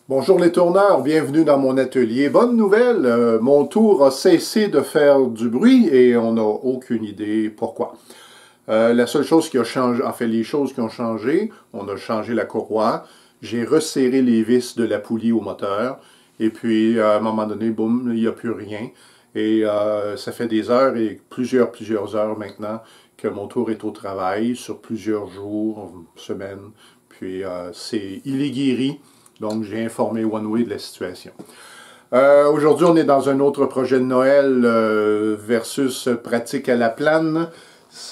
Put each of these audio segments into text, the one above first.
Bonjour les tourneurs, bienvenue dans mon atelier. Bonne nouvelle, mon tour a cessé de faire du bruit et on n'a aucune idée pourquoi. La seule chose qui a changé, en fait les choses qui ont changé, on a changé la courroie, j'ai resserré les vis de la poulie au moteur et puis à un moment donné, boum, il n'y a plus rien. Et ça fait des heures et plusieurs heures maintenant que mon tour est au travail sur plusieurs jours, semaines. Puis il est guéri. Donc, j'ai informé OneWay de la situation. Aujourd'hui, on est dans un autre projet de Noël versus pratique à la plane.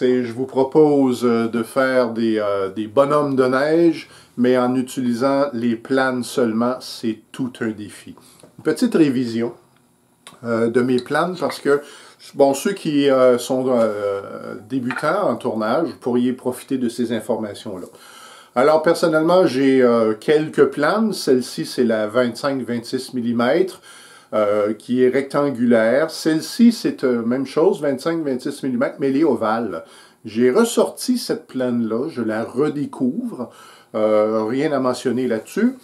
Je vous propose de faire des bonhommes de neige, mais en utilisant les planes seulement, c'est tout un défi. Une petite révision de mes planes parce que, bon, ceux qui sont débutants en tournage, vous pourriez profiter de ces informations-là. Alors, personnellement, j'ai quelques planes. Celle-ci, c'est la 25-26 mm qui est rectangulaire. Celle-ci, c'est même chose, 25-26 mm, mais elle est ovale. J'ai ressorti cette plane-là, je la redécouvre. Rien à mentionner là-dessus.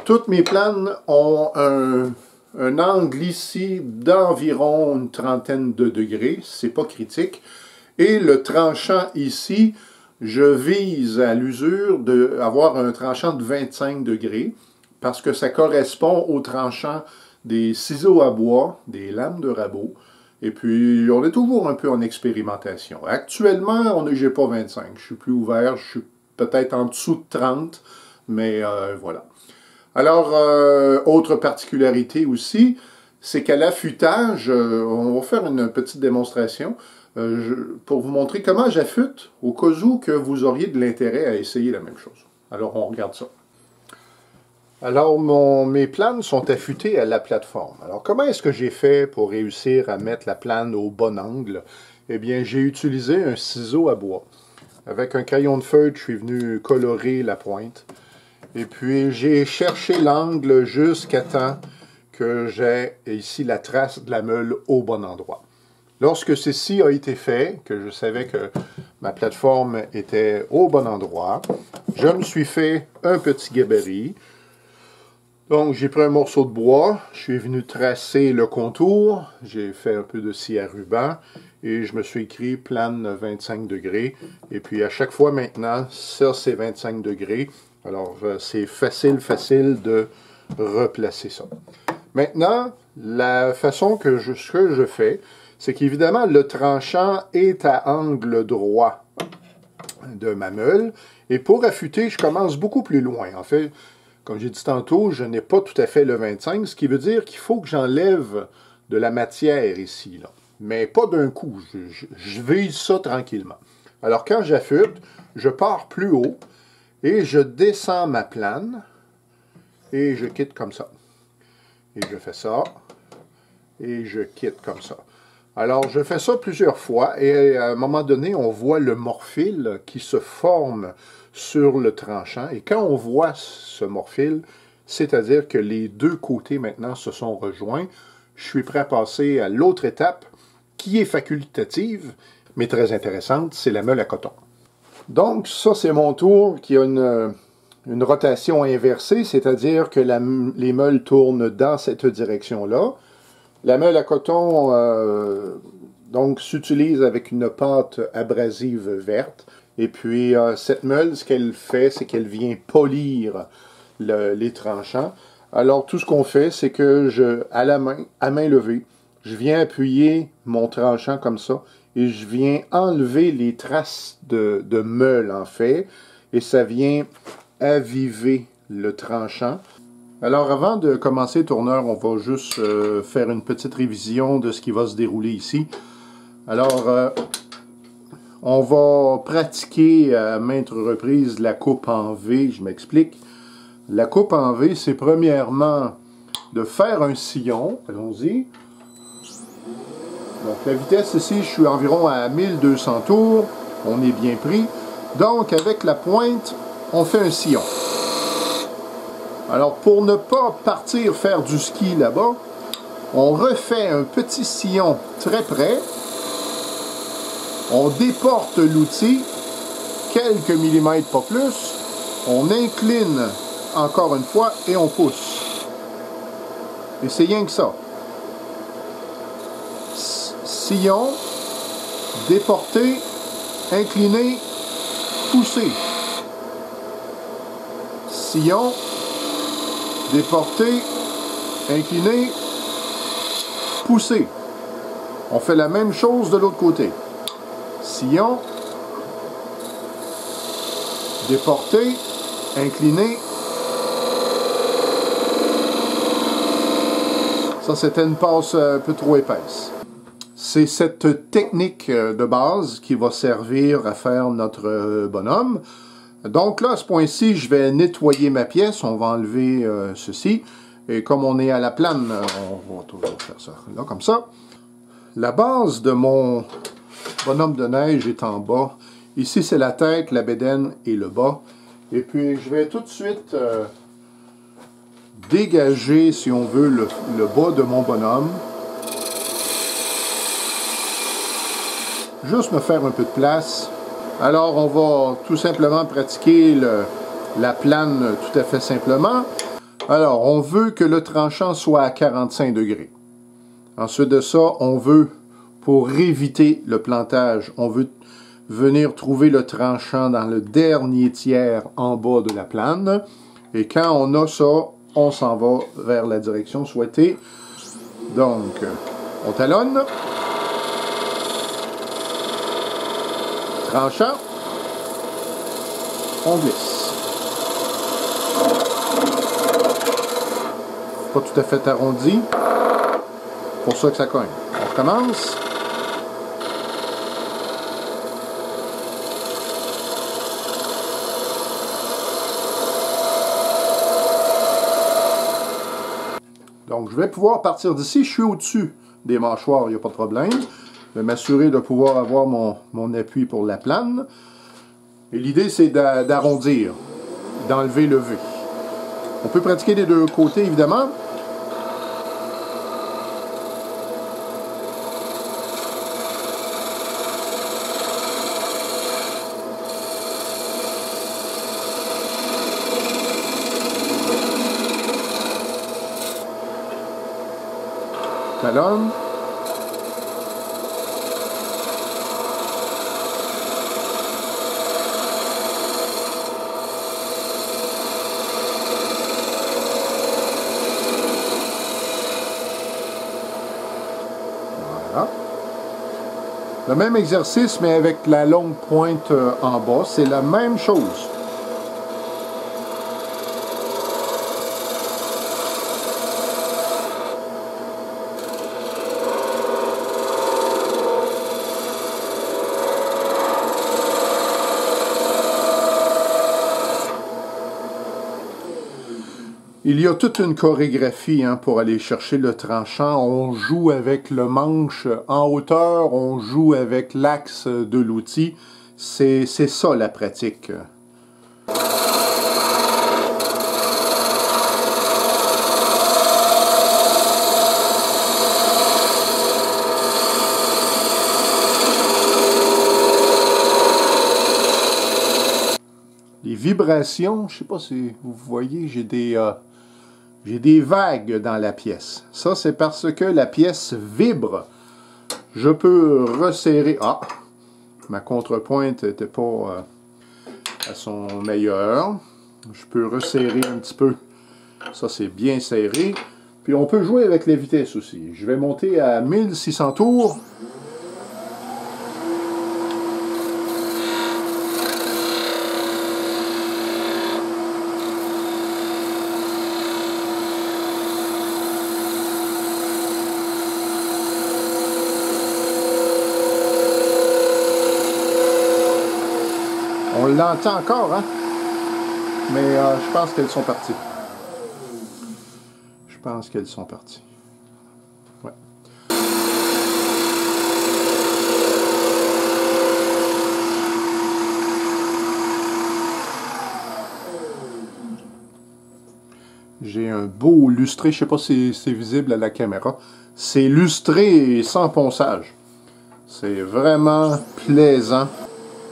Toutes mes planes ont un angle ici d'environ une trentaine de degrés. C'est pas critique. Et le tranchant ici, je vise à l'usure d'avoir un tranchant de 25 degrés parce que ça correspond au tranchant des ciseaux à bois, des lames de rabot. Et puis, on est toujours un peu en expérimentation. Actuellement, je n'ai pas 25. Je suis plus ouvert. Je suis peut-être en dessous de 30. Mais voilà. Alors, autre particularité aussi, c'est qu'à l'affûtage, on va faire une petite démonstration. Pour vous montrer comment j'affûte, au cas où que vous auriez de l'intérêt à essayer la même chose. Alors, on regarde ça. Alors, mes planes sont affûtées à la plateforme. Alors, comment est-ce que j'ai fait pour réussir à mettre la plane au bon angle? Eh bien, j'ai utilisé un ciseau à bois. Avec un crayon de feutre, je suis venu colorer la pointe. Et puis, j'ai cherché l'angle jusqu'à temps que j'ai ici la trace de la meule au bon endroit. Lorsque ceci a été fait, que je savais que ma plateforme était au bon endroit, je me suis fait un petit gabarit. Donc, j'ai pris un morceau de bois, je suis venu tracer le contour, j'ai fait un peu de scie à ruban et je me suis écrit plane 25 degrés. Et puis, à chaque fois maintenant, ça c'est 25 degrés. Alors, c'est facile de replacer ça. Maintenant, la façon que je fais, c'est qu'évidemment, le tranchant est à angle droit de ma meule. Et pour affûter, je commence beaucoup plus loin. En fait, comme j'ai dit tantôt, je n'ai pas tout à fait le 25, ce qui veut dire qu'il faut que j'enlève de la matière ici, là. Mais pas d'un coup, je vise ça tranquillement. Alors, quand j'affûte, je pars plus haut et je descends ma plane et je quitte comme ça. Et je fais ça et je quitte comme ça. Alors, je fais ça plusieurs fois et à un moment donné, on voit le morphile qui se forme sur le tranchant. Et quand on voit ce morphile, c'est-à-dire que les deux côtés maintenant se sont rejoints, je suis prêt à passer à l'autre étape qui est facultative, mais très intéressante, c'est la meule à coton. Donc, ça, c'est mon tour qui a une rotation inversée, c'est-à-dire que les meules tournent dans cette direction-là. La meule à coton donc s'utilise avec une pâte abrasive verte. Et puis cette meule, ce qu'elle fait, c'est qu'elle vient polir les tranchants. Alors tout ce qu'on fait, c'est que à main levée, je viens appuyer mon tranchant comme ça et je viens enlever les traces de meule en fait. Et ça vient aviver le tranchant. Alors, avant de commencer, tourneur, on va juste faire une petite révision de ce qui va se dérouler ici. Alors, on va pratiquer à maintes reprises la coupe en V, je m'explique. La coupe en V, c'est premièrement de faire un sillon, allons-y. Donc, la vitesse ici, je suis environ à 1200 tours, on est bien pris. Donc, avec la pointe, on fait un sillon. Alors, pour ne pas partir faire du ski là-bas, on refait un petit sillon très près. On déporte l'outil, quelques millimètres, pas plus. On incline encore une fois et on pousse. Et c'est rien que ça. Sillon, déporté, incliné, poussé. Sillon, déporté, incliné, poussé. On fait la même chose de l'autre côté. Sillon, déporté, incliné. Ça, c'était une passe un peu trop épaisse. C'est cette technique de base qui va servir à faire notre bonhomme. Donc là, à ce point-ci, je vais nettoyer ma pièce. On va enlever ceci. Et comme on est à la plane, on va toujours faire ça là, comme ça. La base de mon bonhomme de neige est en bas. Ici, c'est la tête, la bédaine et le bas. Et puis, je vais tout de suite dégager, si on veut, le bas de mon bonhomme. Juste me faire un peu de place. Alors, on va tout simplement pratiquer la plane tout à fait simplement. Alors, on veut que le tranchant soit à 45 degrés. Ensuite de ça, on veut, pour éviter le plantage, on veut venir trouver le tranchant dans le dernier tiers en bas de la plane. Et quand on a ça, on s'en va vers la direction souhaitée. Donc, on talonne. Tranchant. On glisse. Pas tout à fait arrondi. Pour ça que ça cogne. On recommence. Donc, je vais pouvoir partir d'ici. Je suis au-dessus des mâchoires, il n'y a pas de problème. Je vais m'assurer de pouvoir avoir mon appui pour la plane. Et l'idée, c'est d'arrondir, d'enlever le V. On peut pratiquer des deux côtés, évidemment. Talonne. Voilà. Le même exercice, mais avec la longue pointe en bas. C'est la même chose. Il y a toute une chorégraphie pour aller chercher le tranchant. On joue avec le manche en hauteur, on joue avec l'axe de l'outil. C'est ça la pratique. Les vibrations, je ne sais pas si vous voyez, j'ai des vagues dans la pièce. Ça, c'est parce que la pièce vibre. Je peux resserrer. Ah! Ma contrepointe n'était pas à son meilleur. Je peux resserrer un petit peu. Ça, c'est bien serré. Puis, on peut jouer avec les vitesses aussi. Je vais monter à 1600 tours. On l'entend encore, hein? Mais je pense qu'elles sont parties. Je pense qu'elles sont parties. Ouais. J'ai un beau lustré, je ne sais pas si c'est visible à la caméra. C'est lustré et sans ponçage. C'est vraiment plaisant.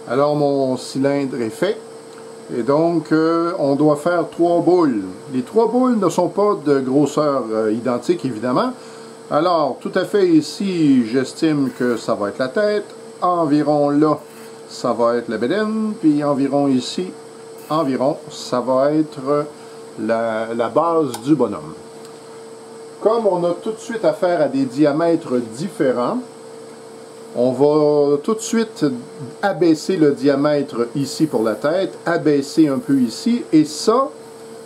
Alors mon cylindre est fait. Et donc, on doit faire 3 boules. Les 3 boules ne sont pas de grosseur identique, évidemment. Alors, tout à fait ici, j'estime que ça va être la tête. Environ là, ça va être la bédaine. Puis environ ici, ça va être la base du bonhomme. Comme on a tout de suite affaire à des diamètres différents, on va tout de suite abaisser le diamètre ici pour la tête, abaisser un peu ici, et ça,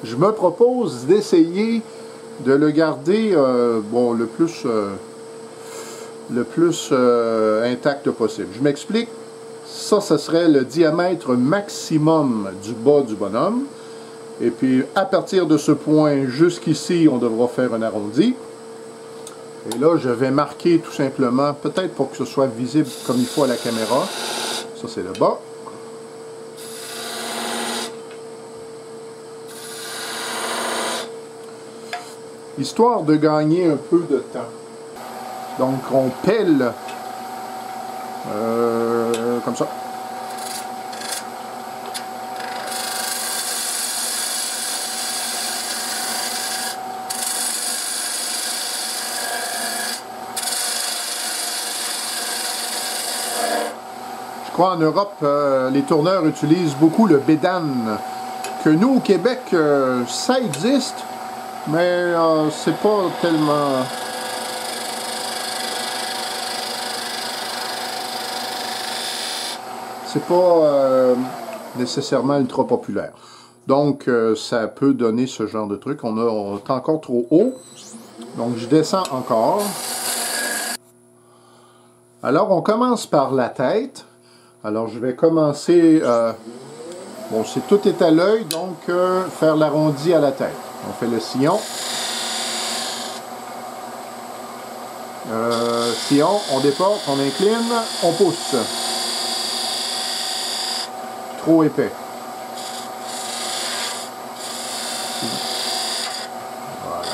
je me propose d'essayer de le garder bon, le plus intact possible. Je m'explique, ça, ce serait le diamètre maximum du bas du bonhomme, et puis à partir de ce point jusqu'ici, on devra faire un arrondi. Et là, je vais marquer tout simplement, peut-être pour que ce soit visible comme il faut à la caméra. Ça, c'est le bas. Histoire de gagner un peu de temps. Donc, on pèle comme ça. En Europe, les tourneurs utilisent beaucoup le bédane, que nous, au Québec, ça existe, mais c'est pas tellement... C'est pas nécessairement ultra populaire. Donc, ça peut donner ce genre de truc. On est encore trop haut, donc je descends encore. Alors, on commence par la tête. Alors, je vais commencer, bon, tout est à l'œil, donc faire l'arrondi à la tête. On fait le sillon. Sillon, on déporte, on incline, on pousse. Trop épais. Voilà.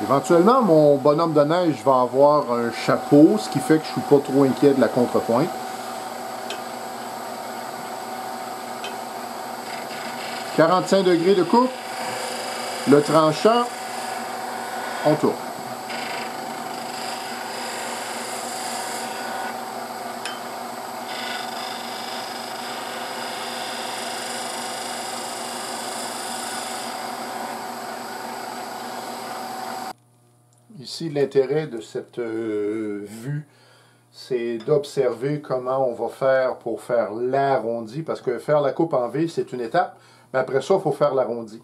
Éventuellement, mon bonhomme de neige va avoir un chapeau, ce qui fait que je ne suis pas trop inquiet de la contrepointe. « 45 degrés de coupe. Le tranchant, on tourne. » Ici, l'intérêt de cette vue, c'est d'observer comment on va faire pour faire l'arrondi, parce que faire la coupe en V, c'est une étape, mais après ça, il faut faire l'arrondi.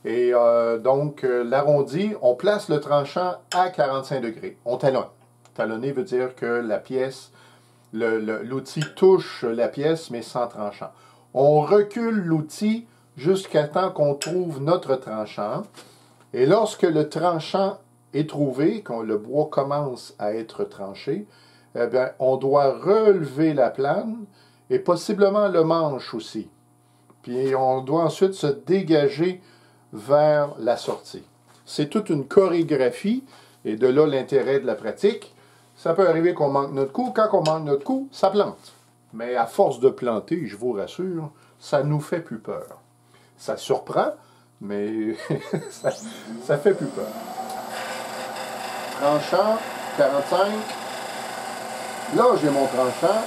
Et donc, l'arrondi, on place le tranchant à 45 degrés. On talonne. Talonner veut dire que la pièce, l'outil touche la pièce, mais sans tranchant. On recule l'outil jusqu'à temps qu'on trouve notre tranchant. Et lorsque le tranchant est trouvé, quand le bois commence à être tranché, eh bien, on doit relever la plane et possiblement le manche aussi. Puis on doit ensuite se dégager vers la sortie. C'est toute une chorégraphie et de là l'intérêt de la pratique. Ça peut arriver qu'on manque notre coup. Quand on manque notre coup, ça plante. Mais à force de planter, je vous rassure, ça nous fait plus peur. Ça surprend, mais ça fait plus peur. Tranchant, 45. Là, j'ai mon tranchant.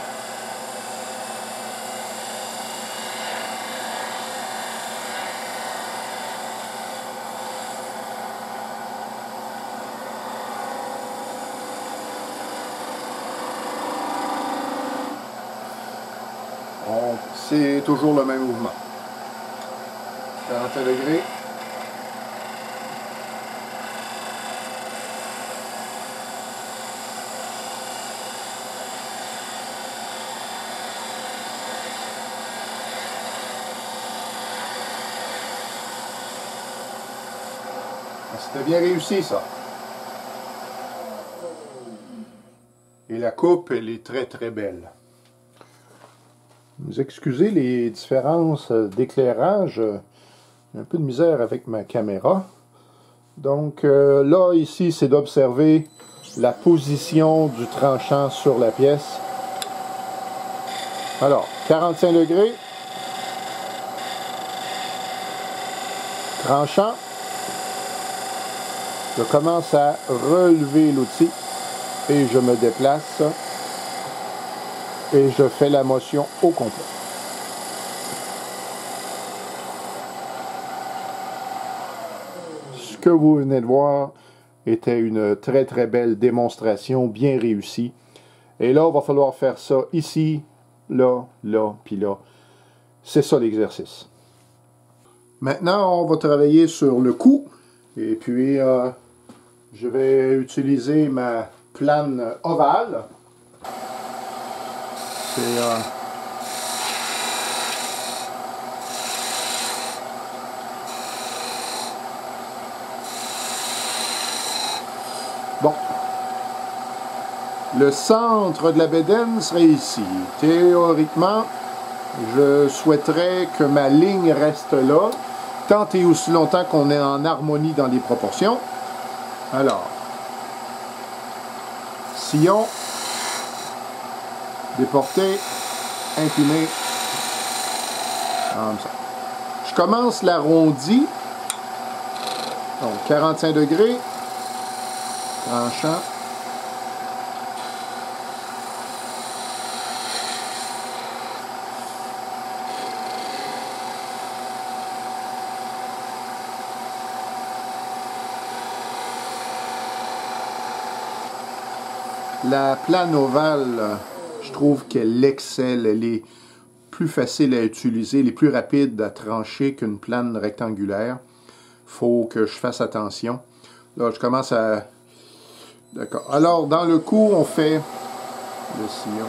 C'est toujours le même mouvement. 45 degrés. C'était bien réussi, ça. Et la coupe, elle est très, très belle. Vous excusez les différences d'éclairage. J'ai un peu de misère avec ma caméra. Donc là, ici, c'est d'observer la position du tranchant sur la pièce. Alors, 45 degrés. Tranchant. Je commence à relever l'outil et je me déplace et je fais la motion au complet. Ce que vous venez de voir était une très très belle démonstration, bien réussie. Et là, il va falloir faire ça ici, là, là, puis là. C'est ça l'exercice. Maintenant, on va travailler sur le cou. Et puis, je vais utiliser ma plane ovale. C'est bon. Le centre de la bédaine serait ici. Théoriquement, je souhaiterais que ma ligne reste là, tant et aussi longtemps qu'on est en harmonie dans les proportions. Alors, sillon, déporté, incliné, comme ça. Je commence l'arrondi, donc 45 degrés, tranchant. La plane ovale, je trouve qu'elle excelle, elle est plus facile à utiliser, elle est plus rapide à trancher qu'une plane rectangulaire. Faut que je fasse attention. Là, je commence à... D'accord. Alors, dans le cou, on fait le sillon.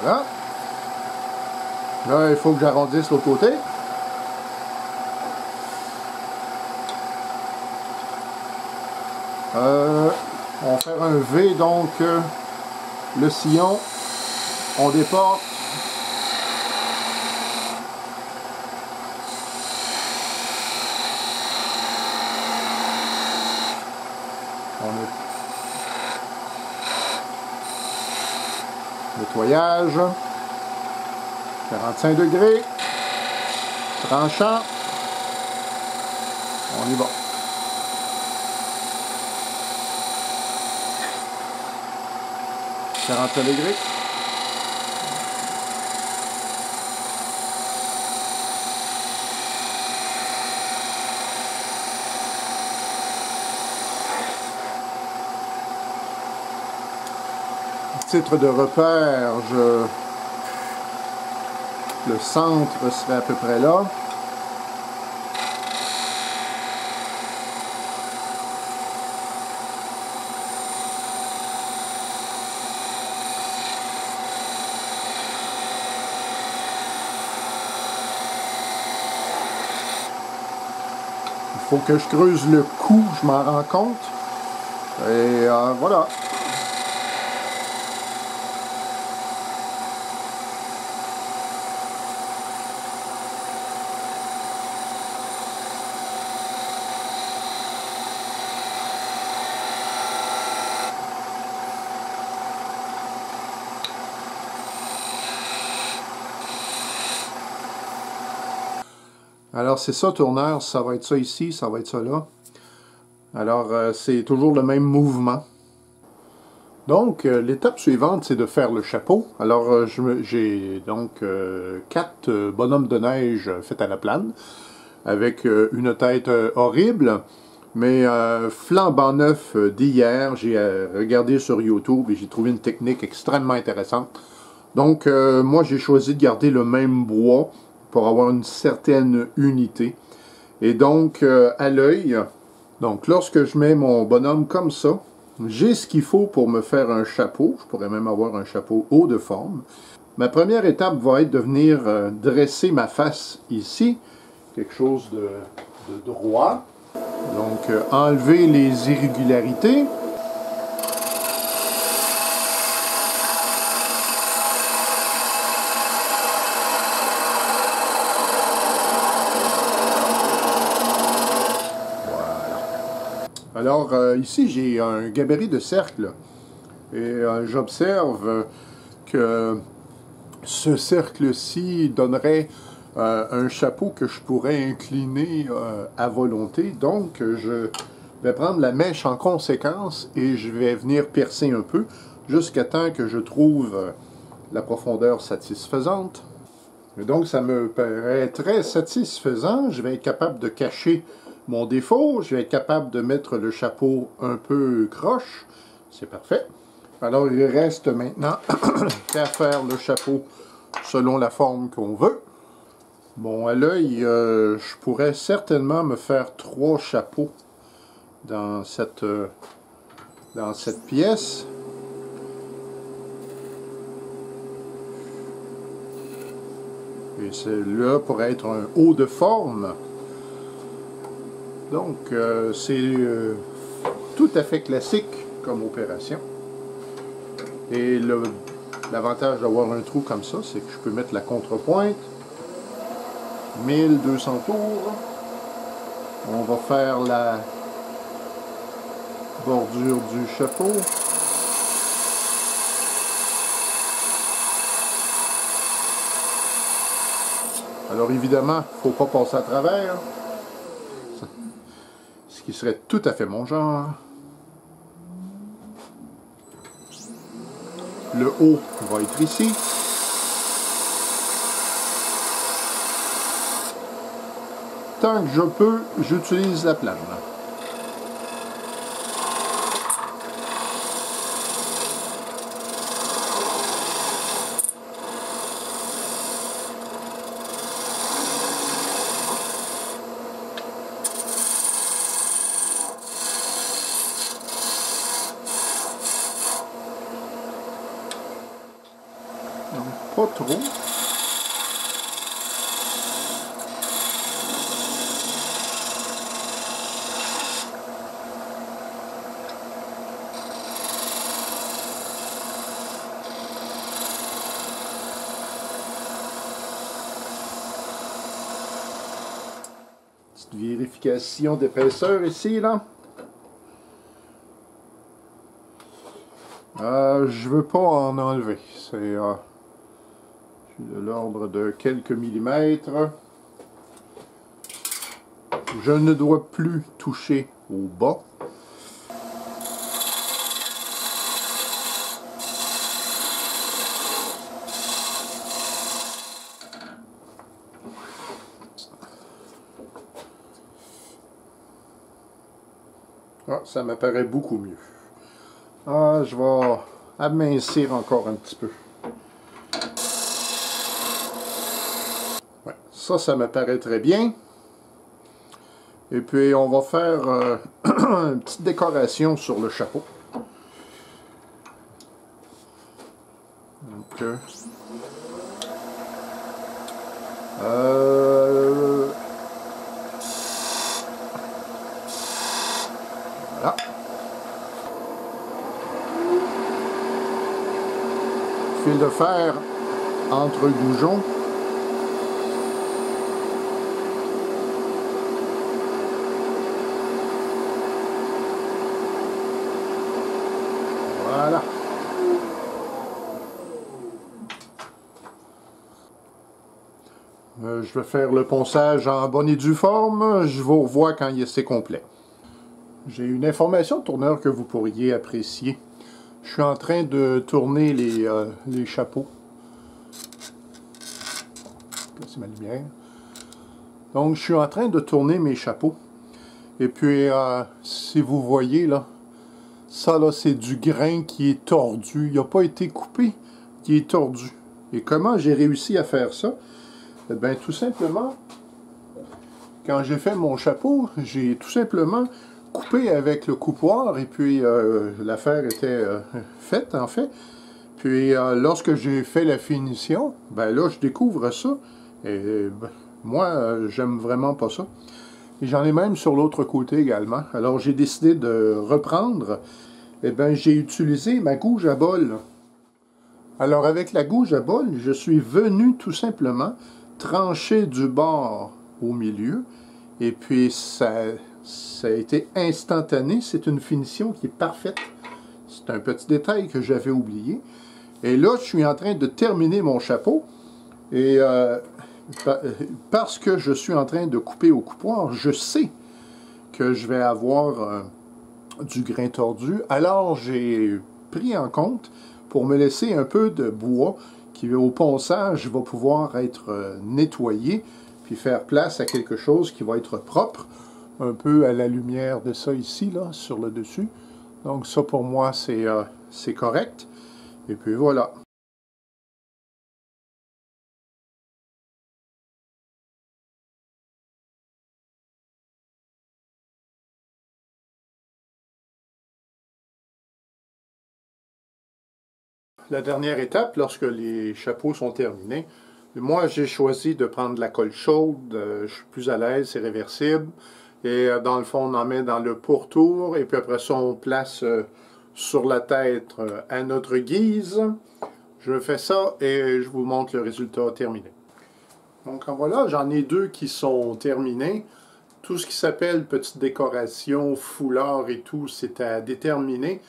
Voilà. Là, il faut que j'arrondisse l'autre côté. On va faire un V, donc le sillon, on déporte. Nettoyage, 45 degrés, tranchant, on y va. « 45 degrés. Titre de repère, le centre serait à peu près là. Il faut que je creuse le cou, je m'en rends compte. Et voilà. Alors, c'est ça, tourneur, ça va être ça ici, ça va être ça là. Alors, c'est toujours le même mouvement. Donc, l'étape suivante, c'est de faire le chapeau. Alors, j'ai donc 4 bonhommes de neige faits à la plane, avec une tête horrible, Mais flambant neuf d'hier, j'ai regardé sur YouTube et j'ai trouvé une technique extrêmement intéressante. Donc, moi, j'ai choisi de garder le même bois pour avoir une certaine unité. Et donc, à l'œil, donc lorsque je mets mon bonhomme comme ça, j'ai ce qu'il faut pour me faire un chapeau. Je pourrais même avoir un chapeau haut de forme. Ma première étape va être de venir dresser ma face ici. Quelque chose de droit. Donc, enlever les irrégularités. Alors, ici, j'ai un gabarit de cercle. Et j'observe que ce cercle-ci donnerait un chapeau que je pourrais incliner à volonté. Donc, je vais prendre la mèche en conséquence et je vais venir percer un peu jusqu'à temps que je trouve la profondeur satisfaisante. Et donc, ça me paraît très satisfaisant. Je vais être capable de cacher mon défaut. Je vais être capable de mettre le chapeau un peu croche. C'est parfait. Alors, il reste maintenant qu'à faire le chapeau selon la forme qu'on veut. Bon, à l'œil, je pourrais certainement me faire 3 chapeaux dans cette pièce. Et celui-là pourrait être un haut de forme. Donc, c'est tout à fait classique comme opération. Et l'avantage d'avoir un trou comme ça, c'est que je peux mettre la contrepointe. 1200 tours. On va faire la bordure du chapeau. Alors évidemment, il ne faut pas passer à travers. Ce qui serait tout à fait mon genre. Le haut va être ici. Tant que je peux, j'utilise la plane. Donc, pas trop. Petite vérification d'épaisseur ici, là. Je veux pas en enlever. C'est de l'ordre de quelques millimètres. Je ne dois plus toucher au bas. Ah, ça m'apparaît beaucoup mieux. Ah, je vais amincir encore un petit peu. Ouais, ça me paraît très bien. Et puis, on va faire une petite décoration sur le chapeau. Donc, voilà. Fil de fer entre goujons. Voilà. Je vais faire le ponçage en bonne et due forme. Je vous revois quand c'est complet. J'ai une information de tourneur que vous pourriez apprécier. Je suis en train de tourner les chapeaux. Là, c'est ma lumière. Donc, je suis en train de tourner mes chapeaux. Et puis, si vous voyez, là, ça, là, c'est du grain qui est tordu. Il n'a pas été coupé, il est tordu. Et comment j'ai réussi à faire ça? Eh bien, tout simplement, quand j'ai fait mon chapeau, j'ai tout simplement coupé avec le coupoir et puis l'affaire était faite, en fait. Puis, lorsque j'ai fait la finition, ben là, je découvre ça. Et ben, moi, j'aime vraiment pas ça. Et j'en ai même sur l'autre côté également. Alors, j'ai décidé de reprendre. Eh bien, j'ai utilisé ma gouge à bol. Alors, avec la gouge à bol, je suis venu tout simplement trancher du bord au milieu. Et puis, ça a été instantané. C'est une finition qui est parfaite. C'est un petit détail que j'avais oublié. Et là, je suis en train de terminer mon chapeau. Et parce que je suis en train de couper au coupoir, je sais que je vais avoir du grain tordu. Alors, j'ai pris en compte pour me laisser un peu de bois qui, au ponçage, va pouvoir être nettoyé, puis faire place à quelque chose qui va être propre, un peu à la lumière de ça ici, là, sur le dessus. Donc ça, pour moi, c'est correct. Et puis voilà. La dernière étape, lorsque les chapeaux sont terminés, moi j'ai choisi de prendre de la colle chaude, je suis plus à l'aise, c'est réversible. Et dans le fond, on en met dans le pourtour, et puis après ça, on place sur la tête à notre guise. Je fais ça et je vous montre le résultat terminé. Donc en voilà, j'en ai deux qui sont terminés. Tout ce qui s'appelle petite décoration, foulard et tout, c'est à déterminer.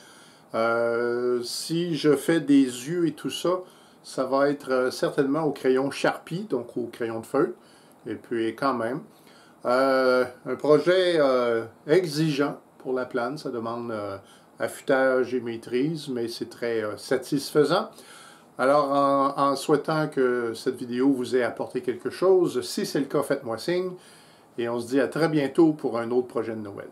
Si je fais des yeux et tout ça, ça va être certainement au crayon Sharpie, donc au crayon de feutre. Et puis quand même, un projet exigeant pour la plane, ça demande affûtage et maîtrise, mais c'est très satisfaisant. Alors, en souhaitant que cette vidéo vous ait apporté quelque chose, si c'est le cas, faites-moi signe. Et on se dit à très bientôt pour un autre projet de Noël.